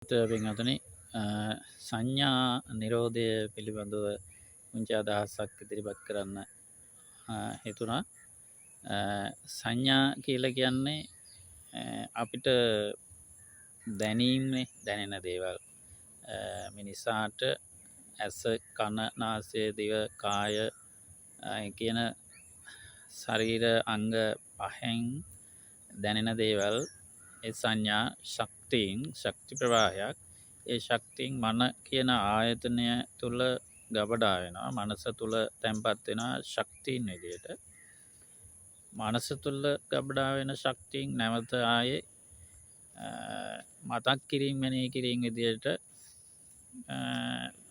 පින්වතුනි සංඥා නිරෝධය පිළිබඳව පුංචි අදහසක් ඉදිරිපත් කරන්න හිතුණා. සංඥා කියලා කියන්නේ අපිට දැනෙන දේවල් මිනිසාට ඇස කන නාසය දිව කාය කියන ශරීර අංග පහෙන් දැනෙන දේවල් ඒ සංඥා ශක්ති ප්‍රවාහයක්. ඒ ශක්තියෙන් මන කියන ආයතනය තුළ ගබඩා වෙනවා. මනස තුළ තැන්පත් වෙනවා ශක්තියින් විදියට. මනස තුළ ගබඩා වෙන ශක්තියින් නැවත ආයේ මතක් කිරීම මෙනෙහි කිරීම විදියට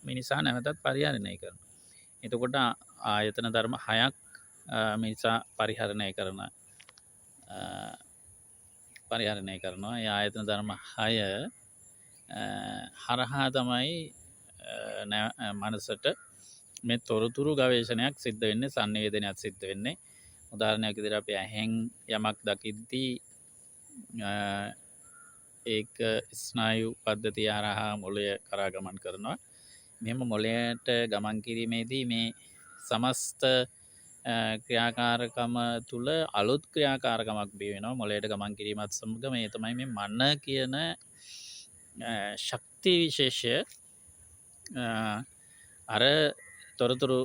මිනිසා නැවතත් පරිහරණය කරනවා. එතකොට ආයතන ධර්ම 6ක් මිනිසා පරිහරණය කරනවා. ඒ ආයතන ධර්ම 6 හරහා තමයි මනසට මේ තොරතුරු ගවේෂණයක් සිද්ධ වෙන්නේ, සංවේදනයක් සිද්ධ වෙන්නේ. උදාහරණයක් විදිහට අපි ඇහෙන් යමක් දකිද්දී ඒක ස්නායු පද්ධතිය හරහා මොළය කරා ගමන් කරනවා. මෙහෙම මොළයට ගමන් කිරීමේදී මේ සමස්ත ක්‍රියාකාරකම තුළ අලුත් ක්‍රියාකාරකමක් බිහි වෙනවා. මොළයට ගමන් කිරීමත් සමග මේ තමයි මේ මන කියන ශක්ති විශේෂය අර තොරතුරු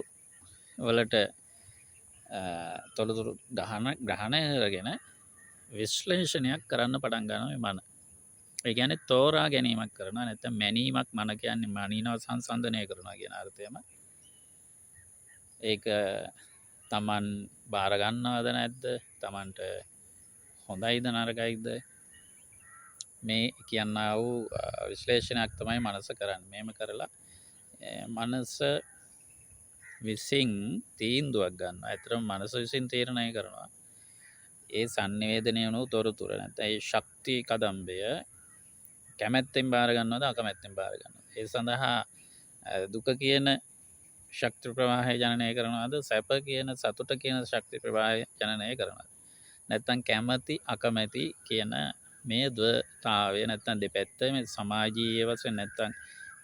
වලට තොරතුරු ග්‍රහණය කරගෙන විශ්ලේෂණයක් කරන්න පටන් ගන්නවා මන. ඒ කියන්නේ තෝරා ගැනීමක් කරනවා. නැත්නම් මැනීමක්. මන කියන්නේ මනිනවා, සංසන්දනය කරනවා කියන අර්ථයම. ඒක තමන් බාර ගන්නවද නැද්ද? තමන්ට හොඳයිද නරකයිද? මේ කියන්නා වූ විශ්ලේෂණයක් තමයි මනස කරන්නේ. මේම කරලා මනස විසින් තීන්දුවක් ගන්නවා. ඇත්තටම මනස විසින් තීරණය කරනවා. ඒ sannivedanaya වුණු තොරතුරු නැත්නම් ඒ ශක්ති කදම්බය කැමැත්තෙන් බාර ගන්නවද අකමැත්තෙන් බාර ගන්නවද? ඒ සඳහා දුක කියන ශක්ති ප්‍රවාහය ජනනය කරනවද? සැප කියන සතුට කියන ශක්ති ප්‍රවාහය ජනනය කරනවද? නැත්නම් කැමැති අකමැති කියන මේ ද්වතාවය නැත්නම් දෙපැත්ත මේ සමාජීය වශයෙන් නැත්නම්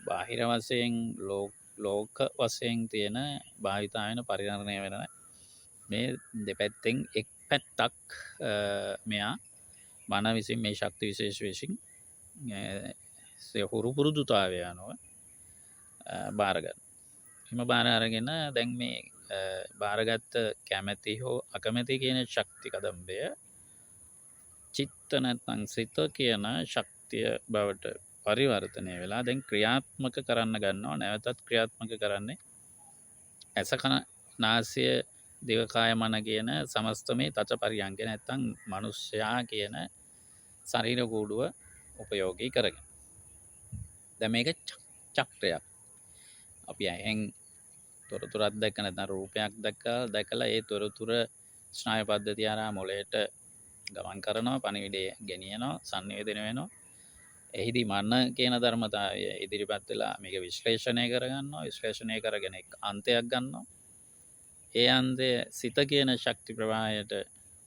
බාහිර වශයෙන් ලෝක වශයෙන් තියෙන භාවිතා වෙන පරිහරණය වෙන මේ දෙපැත්තෙන් එක් පැත්තක් මෙයා මන විසින් මේ ශක්ති විශේෂ විසින් හුරු පුරුදුතාවය අනුව බාර ගන්න. එහෙම බාර අරගෙන දැන් මේ බාරගත්ත කැමැති හෝ අකමැති කියන ශක්ති කදම්බය චිත්ත නැත්නම් සිත කියන ශක්තිය බවට පරිවර්තනය වෙලා දැන් ක්‍රියාත්මක කරන්න ගන්නවා. නැවතත් ක්‍රියාත්මක කරන්නේ ඇස කන නාසය දිව කාය මන කියන සමස්ත මේ තච පරියංග නැත්නම් මිනිස්යා කියන ශරීර කූඩුව උපයෝගී කරගෙන. දැන් මේක චක්‍රයක්. අපි ඇහෙන් තොරතුරක් දැක්ක නැත්නම් රූපයක් දැකලා ඒ තොරතුර ස්නායු පද්ධතිය හරහා මොළයට ගමන් කරනවා, පණිවිඩය ගෙනියනවා, සංවේදනය වෙනවා. එහිදී මන කියන ධර්මතාවය ඉදිරිපත් වෙලා මේක විශ්ලේෂණය කරගන්නවා. විශ්ලේෂණය කරගෙන එක් අන්තයක් ගන්නවා. ඒ අන්තය සිත කියන ශක්ති ප්‍රවාහයට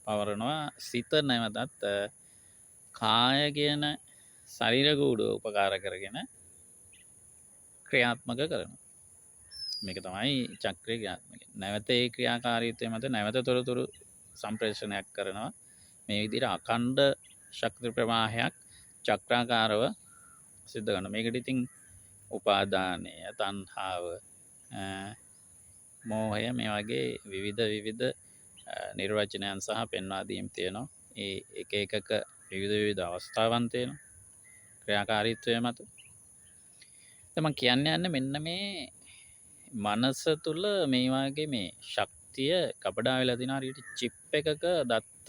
පවරනවා. සිත නැවතත් කාය කියන ශරීර කූඩුව උපකාර කරගෙන ක්‍රියාත්මක කරනවා. මේක තමයි චක්‍රය ක්‍රියාත්මක. නැවත ඒ ක්‍රියාකාරීත්වය මත නැවත තොරතුරු සම්ප්‍රේෂණයක් කරනවා. මේ විදිහට අඛණ්ඩ ශක්ති ප්‍රවාහයක් චක්‍රාකාරව සිද්ධ කරනවා. මේකට ඉතින් උපාදානය, තණ්හාව, මෝහය මේ වගේ විවිධ නිර්වචනයන් සහ පෙන්වා දීම් තියෙනවා. ඒ එක එකක විවිධ අවස්ථාවන් තියෙනවා ක්‍රියාකාරීත්වය මත. දැන් මම යන්නේ මෙන්න මේ මනස තුළ මේ වගේ මේ ශක්තිය කපඩා වෙලා තියෙනවා. හරියට චිප් එකක දත්ත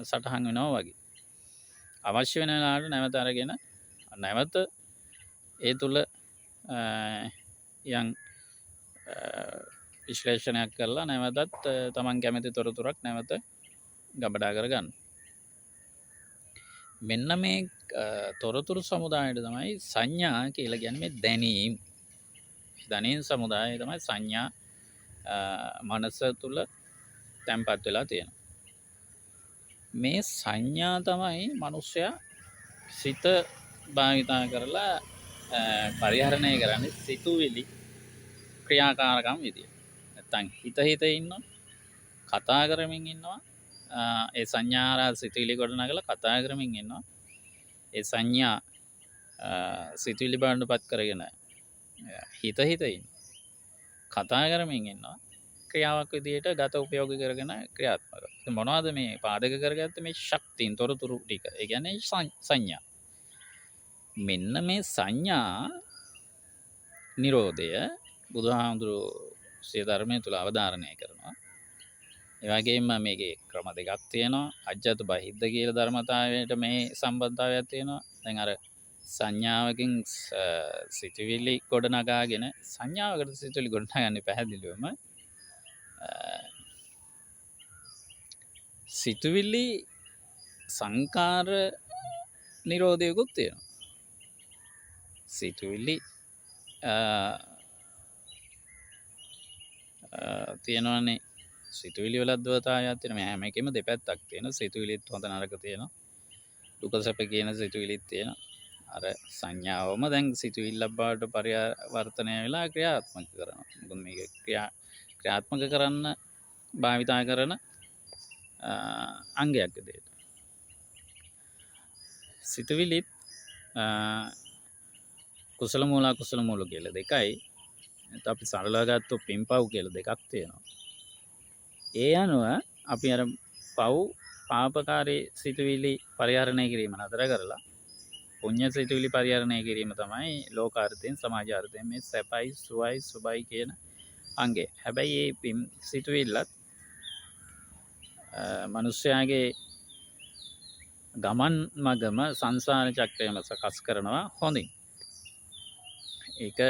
සටහන් වෙනවා වගේ. අවශ්‍ය වෙන වෙලාවට නැවත අරගෙන නැවත ඒ තුළ යම් විශ්ලේෂණයක් කරලා නැවතත් තමන් කැමති තොරතුරක් නැවත ගබඩා කරගන්න. මෙන්න මේ තොරතුරු සමුදායට තමයි සංඥා කියලා කියන්නේ. මේ දැනීම්. දැනීම් සමුදාය තමයි සංඥා මනස තුළ තැන්පත් වෙලා තියෙනවා. මේ සංඥා තමයි මනුෂ්‍යයා සිත භාවිතා කරලා පරිහරණය කරන්නේ සිතුවිලි ක්‍රියාකාරකම් විදියට. නැත්තම් හිත ඉන්නවා, කතා කරමින් ඉන්නවා. ඒ සංඥා සිතුවිලි ගොඩනගලා කතා කරමින් ඉන්නවා. ඒ සංඥා සිතුවිලි බවට පත් කරගෙන හිත ඉන්නවා. කතා කරමින් ඉන්නවා. ක්‍රියාවක් විදියට ගත උපයෝගී කරගෙන ක්‍රියාත්මක. මොනවද මේ පාදක කරගත්තේ මේ ශක්තියින් තොරතුරු ටික. ඒ කියන්නේ සංඥා. මෙන්න මේ සංඥා නිරෝධය බුදුහාමුදුරුවෝ සිය ධර්මය තුළ අවධාරණය කරනවා. ඒ වගේම මේකේ ක්‍රම දෙකක් තියෙනවා. අජ්ජත් බහිද්ද කියලා ධර්මතාවයට මේ සම්බන්ධතාවයක් තියෙනවා. දැන් අර සංඥාවකින් සිතුවිලි ගොඩනගාගෙන සංඥාවකට සිතුවිලි ගොඩනගන්නේ පැහැදිලිවම සිතුවිලි සංකාර නිරෝධයකුත් තියෙනවා. සිතුවිලි තියෙනවානේ. සිතුවිලි වලත් දවතාවයක් තියෙනවා. මේ හැම එකෙම දෙපැත්තක් තියෙනවා. සිතුවිලිත් හොඳ නරක තියෙනවා. දුක සැප කියන සිතුවිලිත් තියෙනවා. අර සංඥාවම දැන් සිතුවිල්ලක් බවට පරිවර්තනය වෙලා ක්‍රියාත්මක කරනවා. මොකද මේක ක්‍රියාත්මක කරන්න භාවිතා කරන අංගයක් විදියට. සිතුවිලිත් කුසල මූල අකුසල මූල කියලා දෙකයි. අපි සරලව ගත්තොත් පින්පව් කියලා දෙකක් තියෙනවා. ඒ අනුව අපි අර පව් පාපකාරී සිතුවිලි පරිහරණය කිරීම නතර කරලා පුණ්‍ය සිතුවිලි පරිහරණය කිරීම තමයි ලෝකාර්ථයෙන් සමාජාර්ථයෙන් මේ සැපයි සුවයි සුබයි කියන අංගය. හැබැයි මේ පින් සිතුවිල්ලත් මනුෂ්‍යයාගේ ගමන් මගම සංසාර චක්‍රයම සකස් කරනවා හොඳින්. ඒක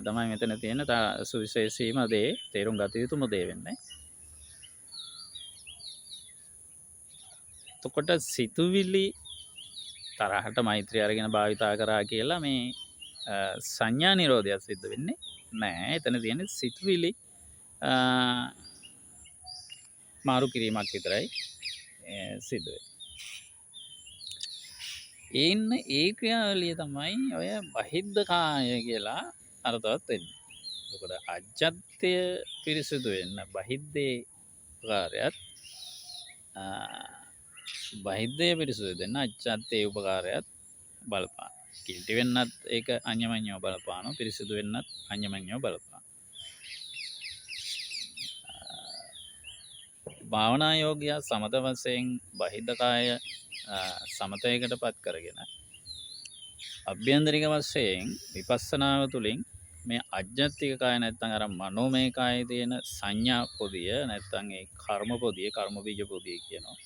තමයි මෙතන තියෙන සුවිශේෂීම දේ, තේරුම් ගත යුතුම දේ වෙන්නේ. එතකොට සිතුවිලි තරහට මෛත්‍රිය අරගෙන භාවිතා කරා කියලා මේ සංඥා නිරෝධයක් සිද්ධ වෙන්නේ නෑ. එතන තියෙන්නේ සිතුවිලි මාරු කිරීමක් විතරයි සිද්ධ වෙන්නේ. ඒ ක්‍රියාවලිය තමයි ඔය බහිද්ද කාය කියලා අර්ථවත් වෙන්නේ. එතකොට අජ්ජත්‍ය පිරිසුදු වෙන්න බහිද්දේ උපකාරයත් බහිද්දේ පිරිසුදු දෙන්න අජ්ජත්‍ය උපකාරයත් බලපාන. කිල්ටි වෙන්නත් ඒක අඤ්ඤමඤ්ඤව බලපානවා. පිරිසුදු වෙන්නත් අඤ්ඤමඤ්ඤව බලපානවා. භාවනා යෝගියා සමත වශයෙන් බහිද්ද කාය සමතයකට පත් කරගෙන අභ්‍යන්තරික වශයෙන් විපස්සනාව තුළින් මේ අජ්ජත්තික කාය නැත්තම් අර මනෝමය කායේ තියෙන සංඥා පොදිය නැත්තම් ඒ කර්ම පොදිය කර්ම බීජ පොදිය කියනවා.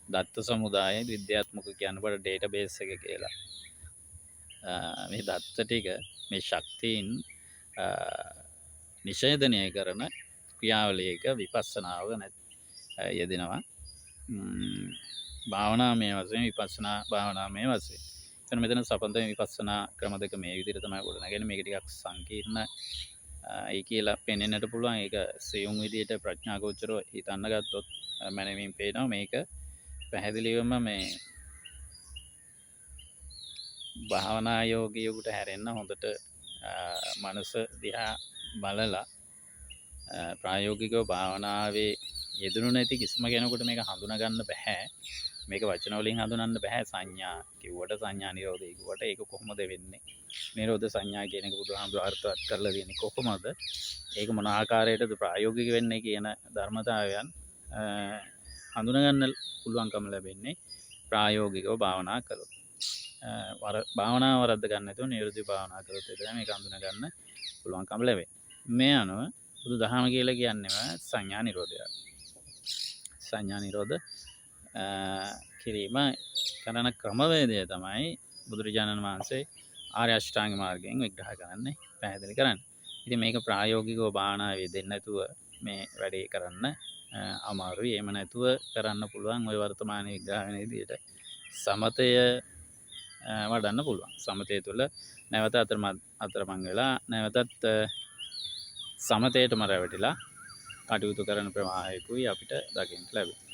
දත්ත සමුදාය විද්‍යාත්මක කියනකොට ඩේටාබේස් එක කියලා. මේ දත්ත ටික මේ ශක්තියින් නිෂේධනය කරන ක්‍රියාවලියක විපස්සනාව යෙදෙනවා. භාවනාමය වශයෙන් විපස්සනා භාවනාමය වශයෙන්. එතන මෙතන සපන්ත විපස්සනා ක්‍රම දෙක මේ විදිහට තමයි ගොඩනගන්නේ. මේක ටිකක් සංකීර්ණ ඒ කියලා පෙනෙන්නට පුළුවන්. ඒක සියුම් විදිහට ප්‍රඥා ගෝචරව හිතන්න ගත්තොත් මනමින් පේනවා මේක පැහැදිලිවම මේ භාවනා යෝගියෙකුට හැරෙන්න හොඳට මනස දිහා බලලා ප්‍රායෝගිකව භාවනාවේ යෙදුණු නැති කිසිම කෙනෙකුට මේක හඳුනා ගන්න බෑ. මේක වචන වලින් හඳුනන්න බෑ. සංඥා කිව්වට සංඥා නිරෝධය කිව්වට ඒක කොහොමද වෙන්නේ? නිරෝධ සංඥා කියන එක බුදුහාමුදුරුවෝ අර්ථවත් කරලා දෙන්නේ කොහොමද? ඒක මොන ආකාරයකටද ප්‍රායෝගික වෙන්නේ කියන ධර්මතාවයන් හඳුනා ගන්න පුළුවන්කම ලැබෙන්නේ ප්‍රායෝගිකව භාවනා කළොත්. භාවනාව වරද්ද ගන්න නැතුව නිරෝධී භාවනා කළොත් විතරයි මේක හඳුනා ගන්න පුළුවන්කම ලැබෙන්නේ. මේ අනුව බුදුදහම කියලා කියන්නේම සංඥා නිරෝධයක්. සංඥා නිරෝධ කිරීම කරන ක්‍රමවේදය තමයි බුදුරජාණන් වහන්සේ ආර්ය අෂ්ටාංග මාර්ගයෙන් විග්‍රහ කරන්නේ, පැහැදිලි කරන්නේ. ඉතින් මේක ප්‍රායෝගිකව භාවනාවේ දෙන්න නැතුව මේ වැඩේ කරන්න අමාරුයි. එහෙම නැතුව කරන්න පුළුවන් ওই වර්තමාන විග්‍රහ වෙන විදිහට සමතය වඩන්න පුළුවන්. සමතය තුළ නැවත අතරමං වෙලා නැවතත් සමතයටම රැවටිලා කටයුතු කරන ප්‍රවාහයකුයි අපිට දකින්න ලැබෙන්නේ.